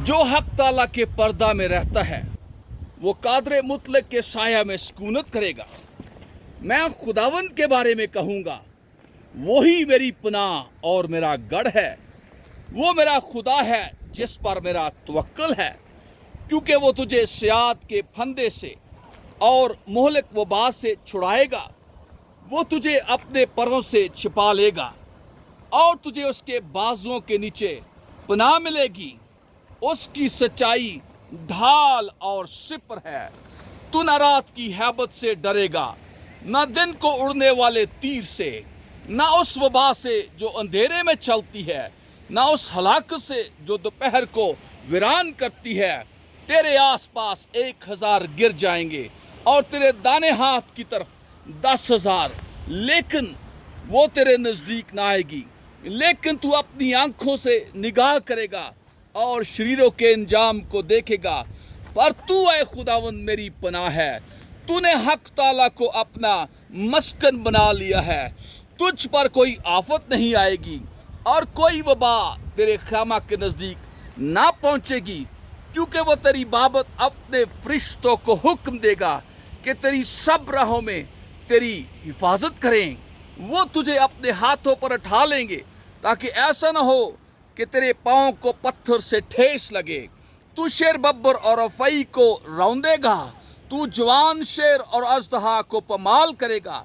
जो हक ताला के पर्दा में रहता है वो कादर मुतलक के साया में सुकूनत करेगा। मैं खुदावंद के बारे में कहूँगा, वही मेरी पनाह और मेरा गढ़ है। वो मेरा खुदा है जिस पर मेरा तवक्कुल है, क्योंकि वो तुझे सियात के फंदे से और मोहलक वबा से छुड़ाएगा। वो तुझे अपने परों से छिपा लेगा और तुझे उसके बाजुओं के नीचे पनाह मिलेगी। उसकी सच्चाई ढाल और सिपर है। तू न रात की हैबत से डरेगा, न दिन को उड़ने वाले तीर से, न उस वबा से जो अंधेरे में चलती है, न उस हलाकत से जो दोपहर को वीरान करती है। तेरे आसपास 1000 गिर जाएंगे और तेरे दाने हाथ की तरफ 10,000, लेकिन वो तेरे नज़दीक ना आएगी। लेकिन तू अपनी आंखों से निगाह करेगा और शरीरों के अंजाम को देखेगा। पर तू ऐ खुदावंद मेरी पनाह है। तूने हक ताला को अपना मस्कन बना लिया है। तुझ पर कोई आफत नहीं आएगी और कोई वबा तेरे खामा के नज़दीक ना पहुँचेगी, क्योंकि वो तेरी बाबत अपने फरिश्तों को हुक्म देगा कि तेरी सब राहों में तेरी हिफाजत करें। वो तुझे अपने हाथों पर उठा लेंगे, ताकि ऐसा ना हो कि तेरे पाँव को पत्थर से ठेस लगे। तू शेर बब्बर और अफई को रौंदेगा। तू जवान शेर और अजदहा को पमाल करेगा।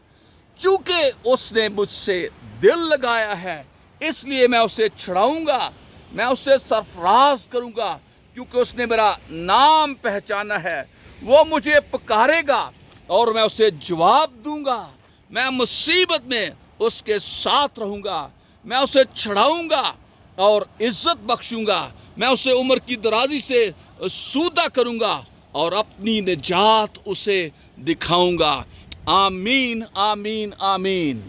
चूँकि उसने मुझसे दिल लगाया है, इसलिए मैं उसे छुड़ाऊंगा। मैं उसे सरफराज करूंगा, क्योंकि उसने मेरा नाम पहचाना है। वो मुझे पुकारेगा और मैं उसे जवाब दूंगा। मैं मुसीबत में उसके साथ रहूंगा। मैं उसे छुड़ाऊंगा और इज्जत बख्शूंगा। मैं उसे उम्र की दराजी से सूदा करूंगा और अपनी निजात उसे दिखाऊंगा। आमीन, आमीन, आमीन।